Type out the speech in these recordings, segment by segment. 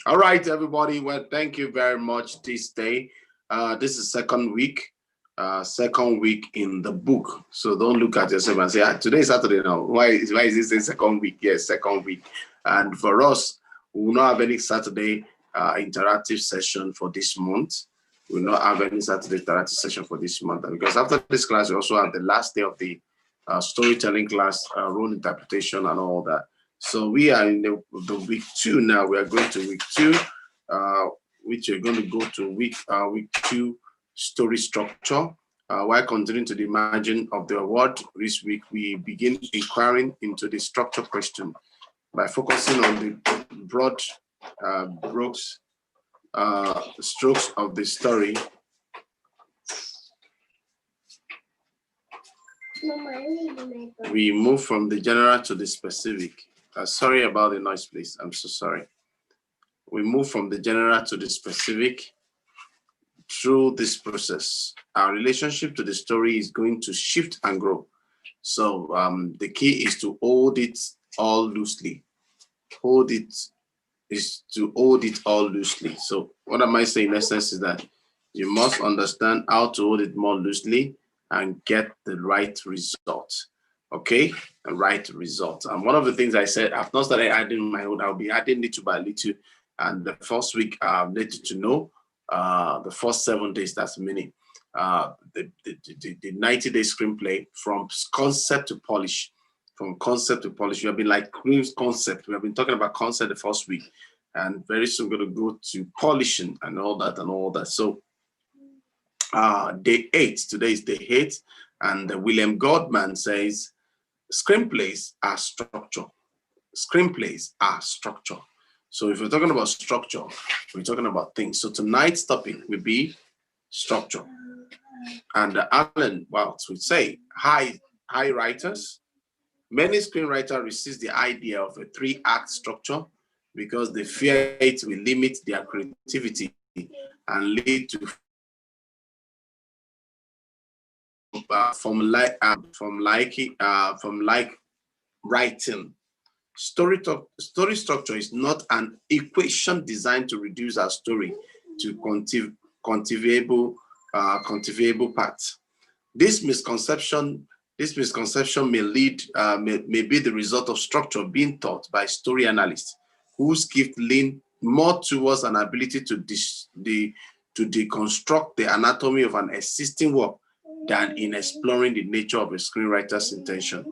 All right, everybody. Well, thank you very much this day. This is second week in the book. So don't look at yourself and say, today is Saturday now. Why is this a second week? Yes, second week. And for us, we will not have any Saturday interactive session for this month. We will not have any Saturday interactive session for this month. And because after this class, we also have the last day of the storytelling class, role interpretation and all that. So we are in the week 2 now. We are going to week 2, which we're going to go to week 2 story structure. While continuing to the margin of the award, this week we begin inquiring into the structure question by focusing on the broad strokes of the story. We move from the general to the specific. Sorry about the noise, please. I'm so sorry. We move from the general to the specific through this process. Our relationship to the story is going to shift and grow. So the key is to hold it all loosely. Hold it all loosely. So what am I saying in essence is that you must understand how to hold it more loosely and get the right result. Okay, the right result. And one of the things I said, I've not started adding my own, I'll be adding little by little. And the first week, I've let you to know the first 7 days, that's meaning the 90-day screenplay from concept to polish. From concept to polish. We have been like concept. We have been talking about concept the first week. And very soon we're going to go to polishing and all that. So day 8, today is day 8. And William Goldman says, screenplays are structure. Screenplays are structure. So if we're talking about structure, we're talking about things. So tonight's topic will be structure. And Alan Welts would say, hi writers. Many screenwriters resist the idea of a 3-act structure because they fear it will limit their creativity and lead to from writing. Story structure is not an equation designed to reduce our story to quantifiable parts. This misconception may be the result of structure being taught by story analysts whose gift lean more towards an ability to deconstruct the anatomy of an existing work than in exploring the nature of a screenwriter's intention.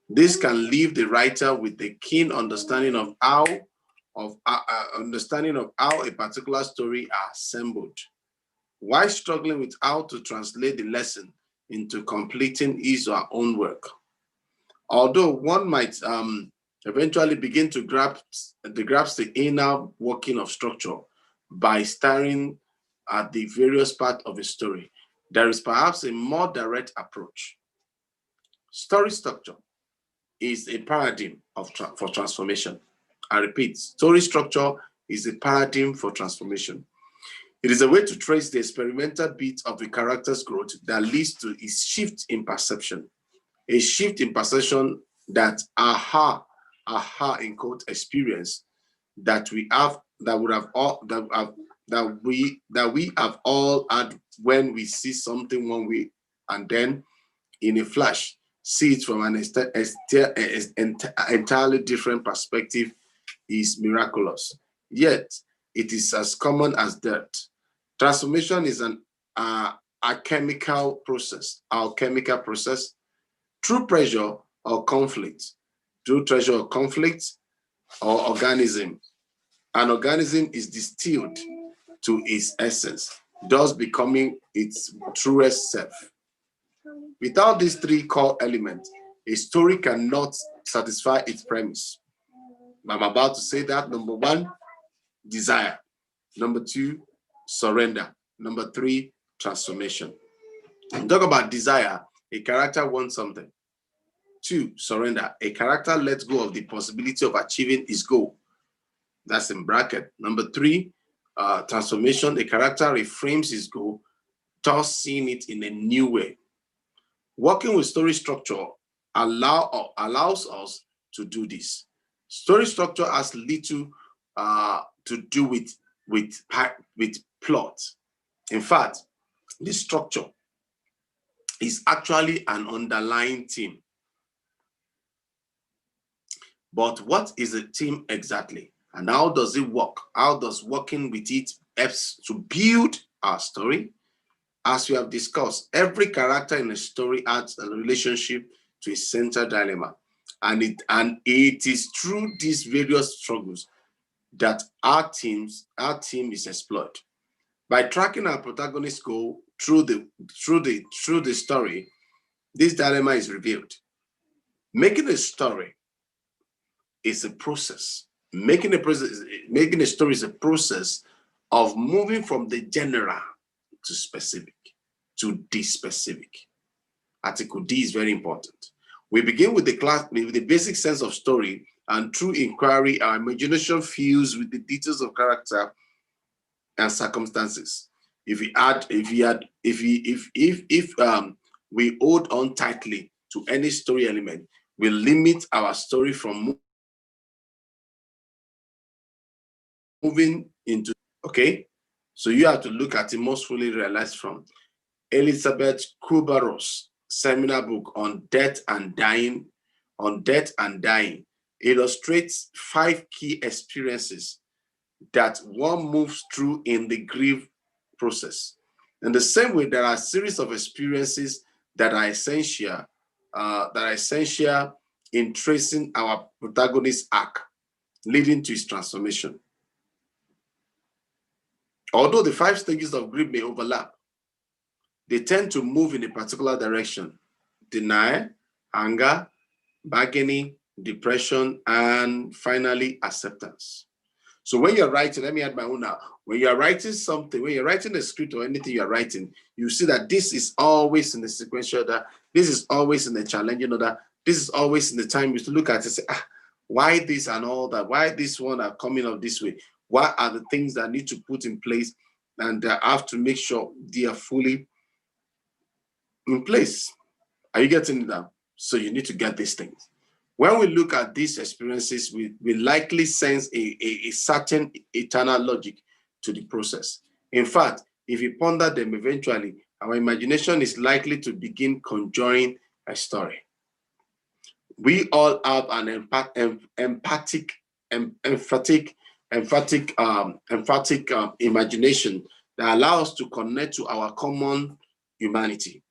This can leave the writer with a keen understanding of how a particular story are assembled, while struggling with how to translate the lesson into completing his or her own work. Although one might eventually begin to grasp the inner working of structure by staring at the various parts of a story, there is perhaps a more direct approach. Story structure is a paradigm for transformation. I repeat, story structure is a paradigm for transformation. It is a way to trace the experimental beat of the character's growth that leads to a shift in perception. A shift in perception that in quote experience that we have all had when we see something one way and then in a flash see it from an entirely different perspective is miraculous. Yet it is as common as dirt. Transformation is an alchemical process. Through pressure or conflict, or organism. An organism is distilled to its essence, thus becoming its truest self. Without these 3 core elements, a story cannot satisfy its premise. I'm about to say that. Number 1, desire. Number 2, surrender. Number 3, transformation. Talk about desire. A character wants something. 2, surrender. A character lets go of the possibility of achieving his goal. That's in bracket. Number 3, transformation. A character reframes his goal, thus seeing it in a new way. Working with story structure allows us to do this. Story structure has little to do with plot. In fact, the structure is actually an underlying theme. But what is a theme exactly? And how does it work? How does working with it helps to build our story? As we have discussed, every character in a story adds a relationship to a central dilemma. And it is through these various struggles that our team is explored. By tracking our protagonist's goal through the story, this dilemma is revealed. Making a story is a process. Making a story is a process of moving from the general to specific, to the specific. Article D is very important. We begin with the basic sense of story, and through inquiry, our imagination fills with the details of character and circumstances. If we hold on tightly to any story element, we limit our story from moving into, okay? So you have to look at it most fully realized from Elizabeth Kubler-Ross seminal book on death and dying, illustrates 5 key experiences that one moves through in the grief process. In the same way, there are a series of experiences that are essential in tracing our protagonist's arc, leading to his transformation. Although the 5 stages of grief may overlap, they tend to move in a particular direction: denial, anger, bargaining, depression, and finally acceptance. So when you're writing, let me add my own now. When you're writing something, when you're writing a script or anything you're writing, you see that this is always in the sequential order, this is always in the challenging order, this is always in the time you look at it and say, why this and all that? Why this one are coming up this way? What are the things that I need to put in place? And I have to make sure they are fully in place. Are you getting it now? So you need to get these things. When we look at these experiences, we likely sense a certain eternal logic to the process. In fact, if you ponder them eventually, our imagination is likely to begin conjuring a story. We all have an emphatic imagination that allows us to connect to our common humanity.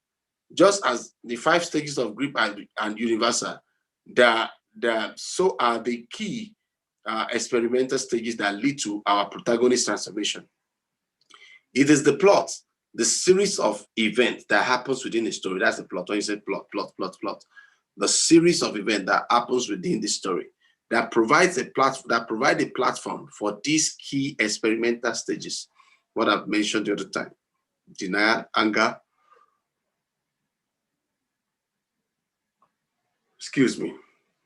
Just as the 5 stages of grief and universal, so are the key experimental stages that lead to our protagonist transformation. It is the plot, the series of events that happens within a story. That's the plot. When you say plot. The series of events that happens within the story that provides a platform for these key experimental stages. What I've mentioned the other time: denial, anger,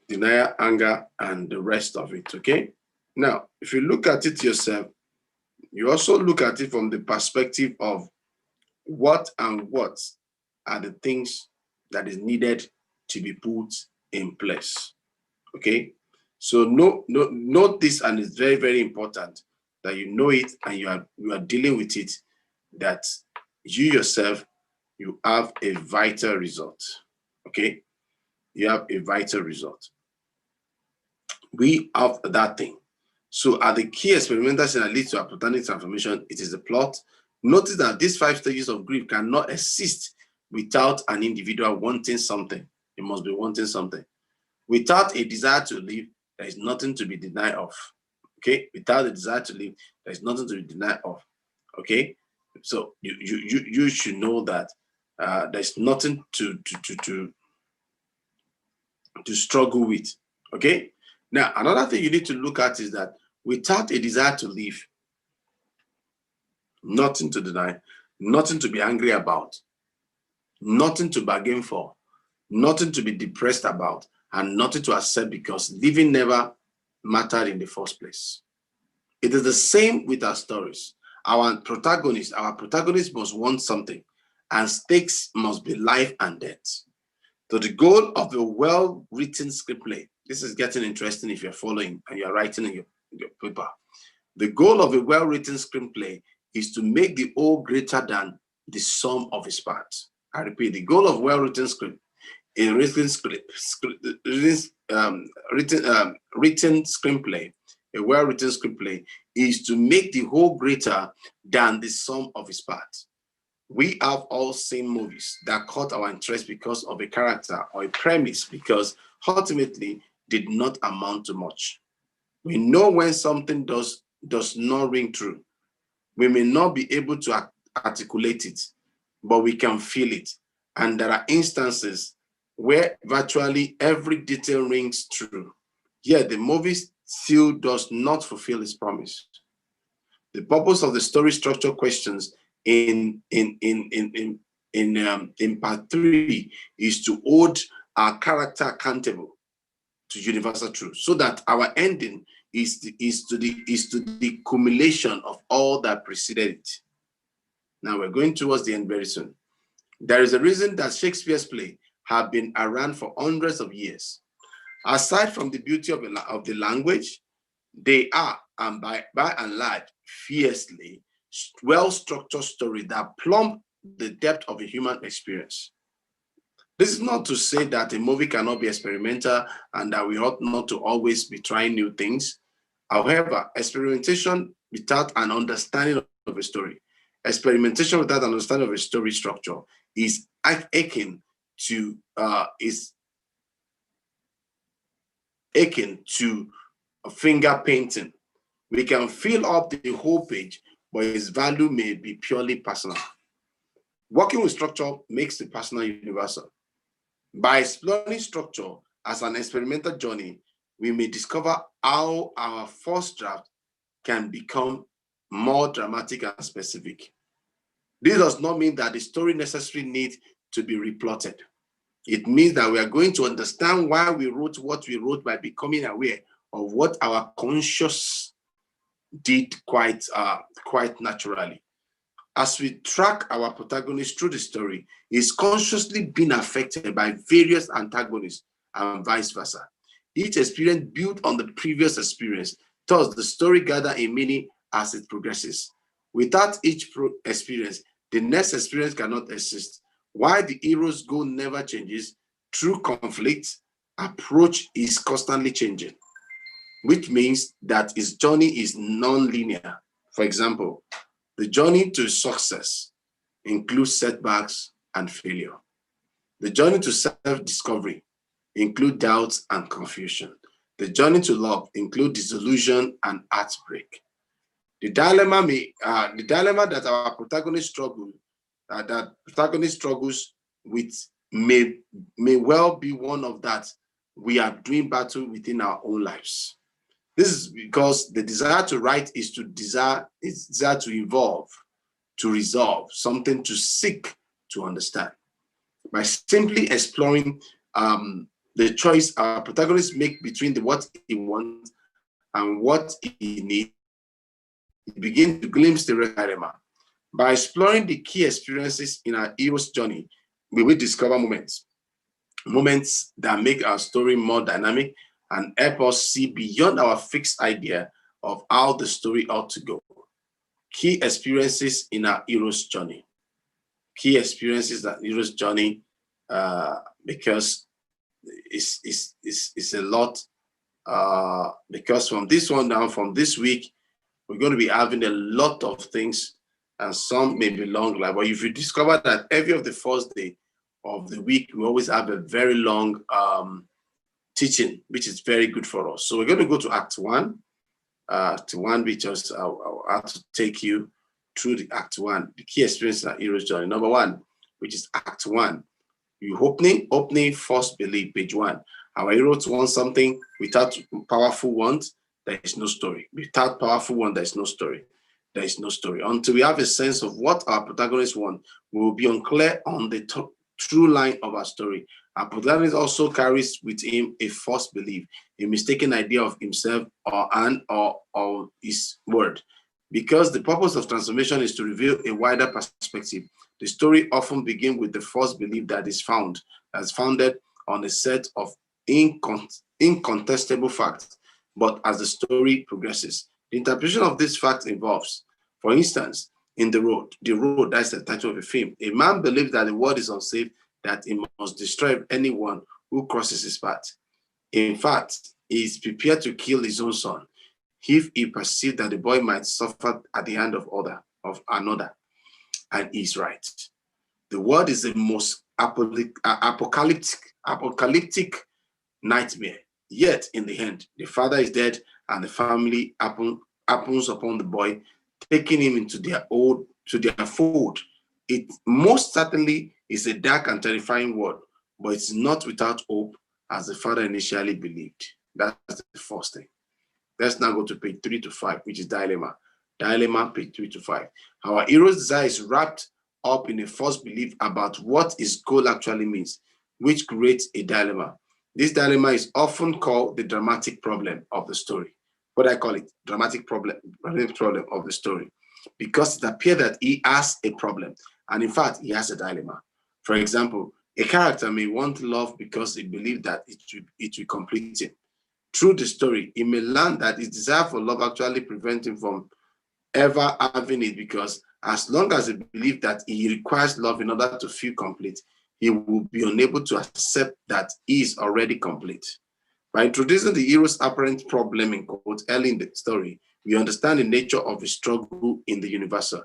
denial, anger, and the rest of it, okay? Now, if you look at it yourself, you also look at it from the perspective of what are the things that is needed to be put in place, okay? So note this, and it's very, very important that you know it and you are dealing with it, that you yourself, you have a vital result, okay? You have a vital result. We have that thing. So are the key experimentals that lead to a protagonist transformation? It is the plot. Notice that these 5 stages of grief cannot exist without an individual wanting something. It must be wanting something. Without a desire to live, there is nothing to be denied of. Okay? Without a desire to live, there is nothing to be denied of. Okay? So you should know that there's nothing to struggle with. Okay? Now, another thing you need to look at is that without a desire to live, nothing to deny, nothing to be angry about, nothing to bargain for, nothing to be depressed about, and nothing to accept because living never mattered in the first place. It is the same with our stories. Our protagonist must want something, and stakes must be life and death. So the goal of a well-written screenplay, this is getting interesting if you're following and you're writing in your paper. The goal of a well-written screenplay is to make the whole greater than the sum of its parts. I repeat, the goal of well-written script, a written screenplay, a well-written screenplay is to make the whole greater than the sum of its parts. We have all seen movies that caught our interest because of a character or a premise because ultimately did not amount to much. We know when something does not ring true. We may not be able to articulate it, but we can feel it. And there are instances where virtually every detail rings true. Yet the movie still does not fulfill its promise. The purpose of the story structure questions in part 3 is to hold our character accountable to universal truth, so that our ending is to the accumulation of all that preceded it. Now we're going towards the end very soon. There is a reason that Shakespeare's plays have been around for hundreds of years. Aside from the beauty of the language, they are, and by and large, fiercely well-structured stories that plumb the depth of a human experience. This is not to say that a movie cannot be experimental and that we ought not to always be trying new things. However, experimentation without an understanding of a story, experimentation without an understanding of a story structure is akin to finger painting. We can fill up the whole page, but its value may be purely personal. Working with structure makes the personal universal. By exploring structure as an experimental journey, we may discover how our first draft can become more dramatic and specific. This does not mean that the story necessarily needs to be replotted. It means that we are going to understand why we wrote what we wrote by becoming aware of what our conscious did quite naturally. As we track our protagonist through the story, is consciously being affected by various antagonists and vice versa. Each experience built on the previous experience, thus the story gathers a meaning as it progresses. Without each experience, the next experience cannot exist. While the hero's goal never changes, through conflict, approach is constantly changing, which means that his journey is non-linear. For example, the journey to success includes setbacks and failure. The journey to self-discovery includes doubts and confusion. The journey to love includes disillusion and heartbreak. The dilemma that our protagonist struggles with may well be one of that we are doing battle within our own lives. This is because the desire to write is desire to evolve, to resolve, something to seek to understand. By simply exploring the choice our protagonists make between what he wants and what he needs, he begins to glimpse the dilemma. By exploring the key experiences in our hero's journey, we will discover moments that make our story more dynamic and help us see beyond our fixed idea of how the story ought to go. Key experiences in our hero's journey. Key experiences in our hero's journey, because it's a lot. Because from this one down, from this week, we're going to be having a lot of things, and some may be long. But if you discover that every of the first day of the week, we always have a very long teaching, which is very good for us. So we're going to go to Act 1. Act 1, which is I'll have to take you through the Act 1, the key experience in our hero's journey. Number 1, which is Act 1. You opening first belief, page 1. Our heroes want something. Without powerful want, there is no story. Without powerful want, there is no story. There is no story. Until we have a sense of what our protagonists want, we will be unclear on the true line of our story. Our protagonist also carries with him a false belief, a mistaken idea of himself or his word. Because the purpose of transformation is to reveal a wider perspective, the story often begins with the false belief that's founded on a set of incontestable facts. But as the story progresses, The interpretation of this fact involves, for instance, in The Road, that's the title of the film. A man believes that the world is unsafe, that he must destroy anyone who crosses his path. In fact, he is prepared to kill his own son if he perceived that the boy might suffer at the hand of another. And he's right. The world is the most apocalyptic nightmare. Yet, in the end, the father is dead, and the family happens upon the boy, taking him into their fold. It most certainly is a dark and terrifying world, but it's not without hope, as the father initially believed. That's the first thing. Let's now go to page 3 to 5, which is dilemma. Dilemma, page 3 to 5. Our hero's desire is wrapped up in a false belief about what his goal actually means, which creates a dilemma. This dilemma is often called the dramatic problem of the story. What I call it, dramatic problem of the story, because it appears that he has a problem, and in fact, he has a dilemma. For example, a character may want love because he believes that it will complete him. Through the story, he may learn that his desire for love actually prevents him from ever having it, because as long as he believes that he requires love in order to feel complete, he will be unable to accept that he is already complete. By introducing the hero's apparent problem in quote early in the story, we understand the nature of the struggle in the universal.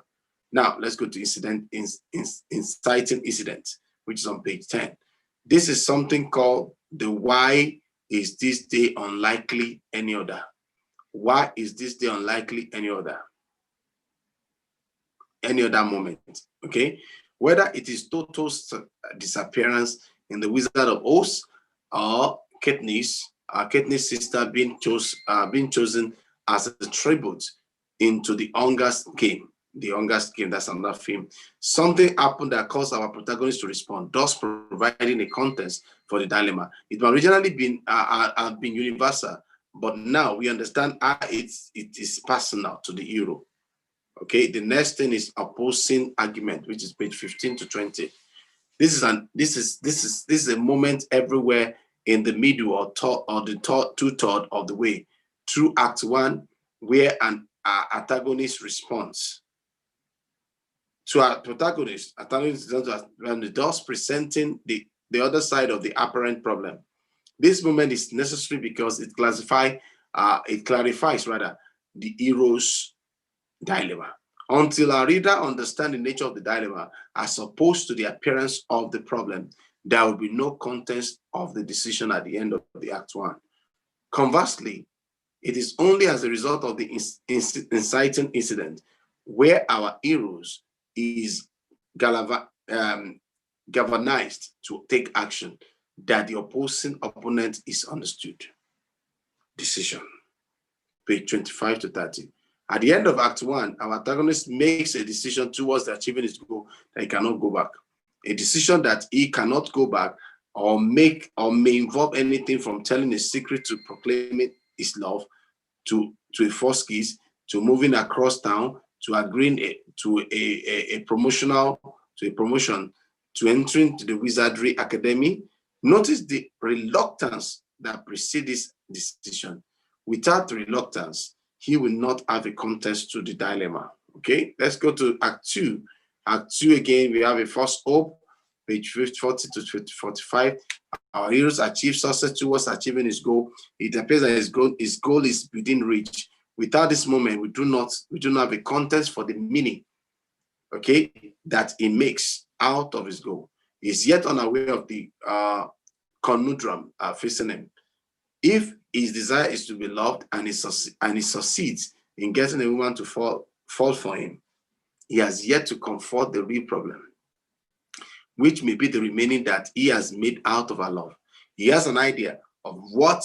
Now, let's go to inciting incident, which is on page 10. This is something called the why is this day unlikely any other? Why is this day unlikely any other moment? Okay, whether it is total disappearance in the Wizard of Oz, or Katniss sister being chosen as a tribute into the Hunger Game. The Hunger Game, that's another film. Something happened that caused our protagonist to respond, thus providing a context for the dilemma. It had originally been universal, but now we understand how it is personal to the hero. Okay, the next thing is opposing argument, which is page 15 to 20. This is a moment everywhere in the middle or the two-thirds of the way through Act 1, where an antagonist responds to our protagonist. Thus presenting the other side of the apparent problem. This moment is necessary because it clarifies the hero's dilemma. Until our reader understands the nature of the dilemma as opposed to the appearance of the problem, there will be no context of the decision at the end of the Act 1. Conversely, it is only as a result of the inciting incident where our heroes is galvanized to take action that the opposing opponent is understood. Decision, page 25 to 30. At the end of Act 1, our antagonist makes a decision towards achieving his goal that he cannot go back. A decision that he cannot go back or may involve anything from telling a secret to proclaiming his love, to a first kiss, to moving across town, to agreeing to a promotion, to entering to the Wizardry Academy. Notice the reluctance that precedes this decision. Without reluctance, he will not have a contest to the dilemma. Okay, let's go to Act 2. Act 2 again, we have a first hope, page 40 to 45. Our heroes achieve success towards achieving his goal. It appears that his goal is within reach. Without this moment, we do not have a contest for the meaning, okay, that he makes out of his goal. He's yet unaware of the conundrum facing him. If his desire is to be loved and he succeeds in getting a woman to fall for him, he has yet to confront the real problem, which may be the remaining that he has made out of our love. He has an idea of what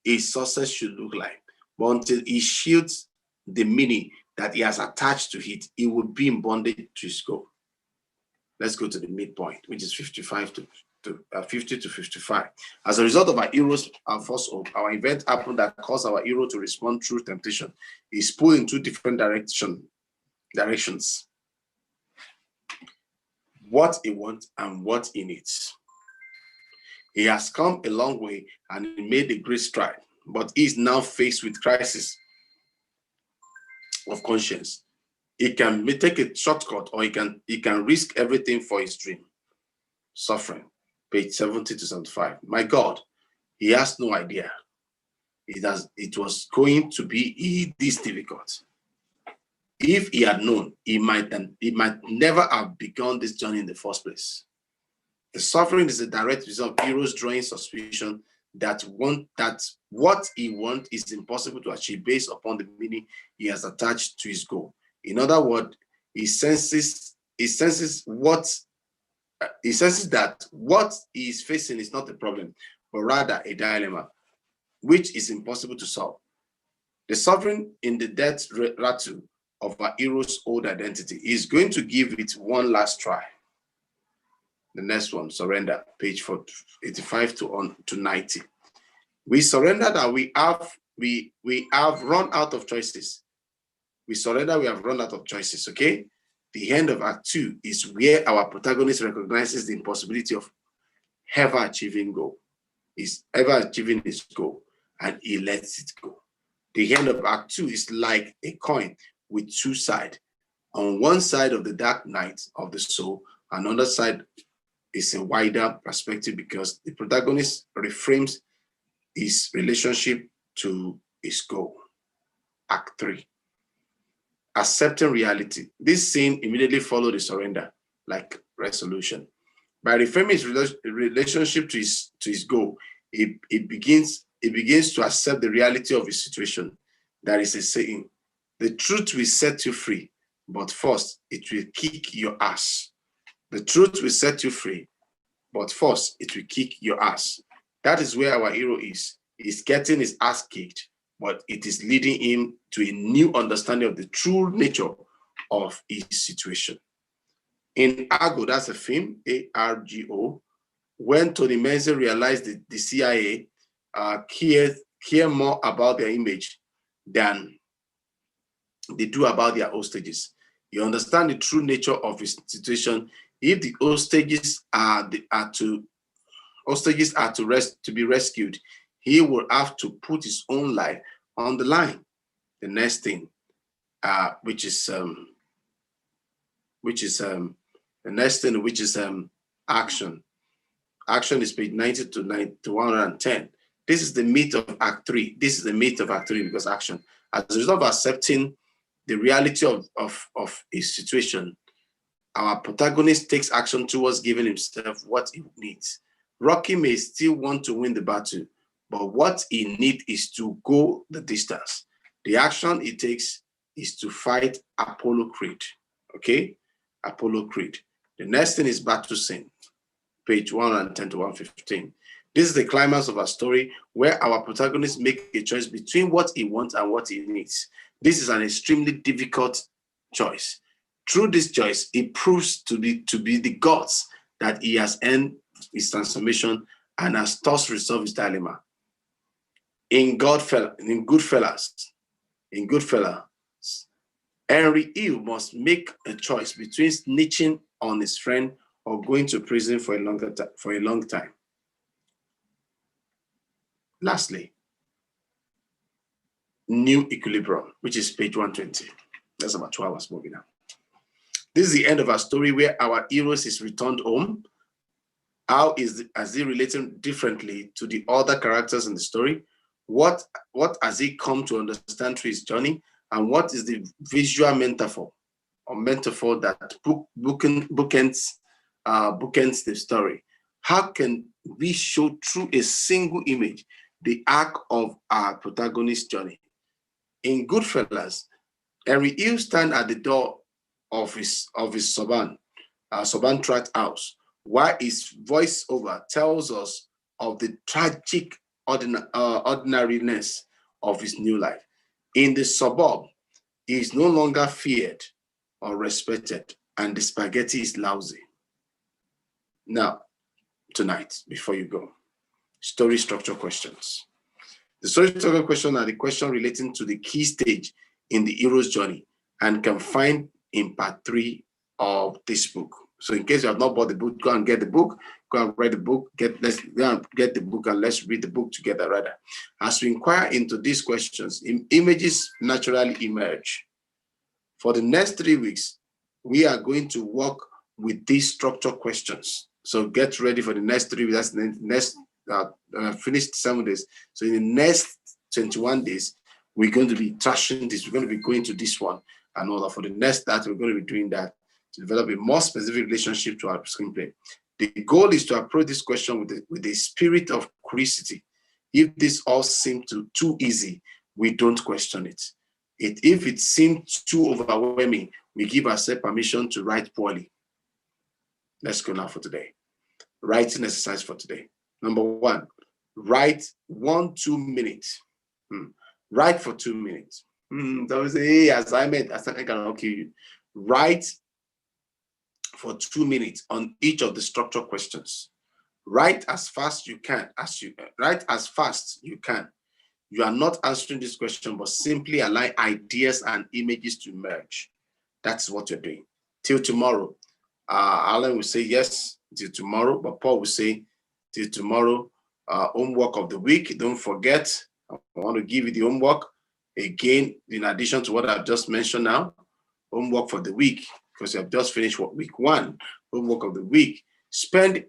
a success should look like, but until he shields the meaning that he has attached to it, he will be in bondage to his goal. Let's go to the midpoint, which is 50 to 55. As a result of our hero's first hope, our event happened that caused our hero to respond through temptation. He's pulled in two different directions. What he wants and what he needs. He has come a long way and he made a great stride, but he is now faced with crisis. of conscience. He can take a shortcut, or he can risk everything for his dream. Suffering, page 70 to 75. My God, he has no idea it was going to be this difficult. If he had known, he might never have begun this journey in the first place. The suffering is a direct result of heroes drawing suspicion that what he wants is impossible to achieve based upon the meaning he has attached to his goal. In other words, he senses that what he is facing is not a problem, but rather a dilemma, which is impossible to solve. The suffering in the death rattle of our hero's old identity is going to give it one last try. The next one, surrender, page 85 to 90. We surrender that we have run out of choices. We surrender we have run out of choices, okay? The end of Act 2 is where our protagonist recognizes the impossibility of ever achieving his goal, and he lets it go. The end of Act 2 is like a coin with two sides. On one side of the dark night of the soul, another side is a wider perspective because the protagonist reframes his relationship to his goal. Act 3. Accepting reality. This scene immediately followed the surrender, like resolution. By reframing his relationship to his goal, he begins to accept the reality of his situation. That is a saying, the truth will set you free, but first it will kick your ass. The truth will set you free, but first it will kick your ass. That is where our hero is. He's getting his ass kicked, but it is leading him to a new understanding of the true nature of his situation. In Argo, that's a film, A-R-G-O, when Tony Menzel realized that the CIA care more about their image than they do about their hostages. You understand the true nature of his situation. If the hostages are to be rescued, he will have to put his own life on the line. The next thing, which is action. Action is page 90 to 110. This is the meat of Act 3. This is the meat of Act 3 because action. As a result of accepting the reality of his situation, our protagonist takes action towards giving himself what he needs. Rocky may still want to win the battle, but what he needs is to go the distance. The action he takes is to fight Apollo Creed. Okay? Apollo Creed. The next thing is battle scene, page 110 to 115. This is the climax of our story where our protagonist makes a choice between what he wants and what he needs. This is an extremely difficult choice. Through this choice, he proves to be the gods that he has earned his transformation and has thus resolved his dilemma. In Goodfellas, Henry Hill must make a choice between snitching on his friend or going to prison for a long time. Lastly, New Equilibrium, which is page 120. That's about 2 hours movie now. This is the end of our story where our hero is returned home. How is he relating differently to the other characters in the story? What has he come to understand through his journey? And what is the visual metaphor that bookends the story? How can we show through a single image the arc of our protagonist's journey? In Goodfellas, Henry Hill stands at the door of his suburban tract house, while his voiceover tells us of the tragic ordinariness of his new life. In the suburb, he is no longer feared or respected, and the spaghetti is lousy. Now, tonight, before you go, story structure questions. The story structure questions are the questions relating to the key stage in the hero's journey and can find in part 3 of this book. So in case you have not bought the book, go and get the book, go and read the book, let's get the book and let's read the book together rather. As we inquire into these questions, images naturally emerge. For the next 3 weeks, we are going to work with these structure questions. So get ready for the next 3 weeks. That's the next, finished 7 days. So in the next 21 days, we're going to be trashing this. We're going to be going to this one and all that. For the next that, we're going to be doing that to develop a more specific relationship to our screenplay. The goal is to approach this question with a spirit of curiosity. If this all seems too easy, we don't question it. If it seems too overwhelming, we give ourselves permission to write poorly. Let's go now for today. Writing exercise for today. Number 1, write 1-2 minutes. Write for 2 minutes. That was a assignment. I cannot kill you. Write for 2 minutes on each of the structure questions. Write as fast you can. Write as fast you can. You are not answering this question, but simply allow ideas and images to merge. That's what you're doing. Till tomorrow. Alan will say yes, till tomorrow, but Paul will say till tomorrow. Homework of the week. Don't forget, I want to give you the homework again, in addition to what I've just mentioned now. Homework for the week, because you have just finished week 1. Homework of the week. Spend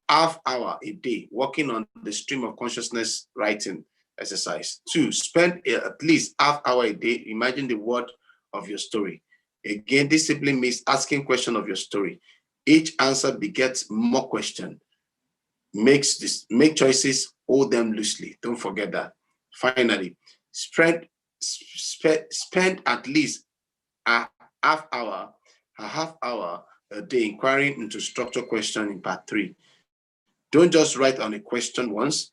half hour a day working on the stream of consciousness writing exercise. 2, spend at least half hour a day. Imagine the word of your story. Again, this simply means asking question of your story. Each answer begets more question. Make choices, hold them loosely. Don't forget that. Finally, spend at least a half hour a day inquiring into structured question in part 3. Don't just write on a question once.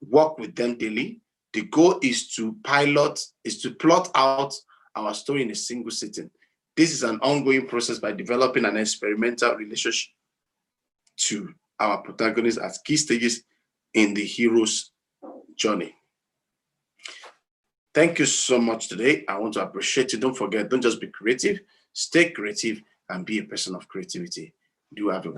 Work with them daily. The goal is to plot out our story in a single sitting. This is an ongoing process by developing an experimental relationship to our protagonists at key stages in the hero's journey. Thank you so much today. I want to appreciate you. Don't forget, don't just be creative, stay creative and be a person of creativity. Do have a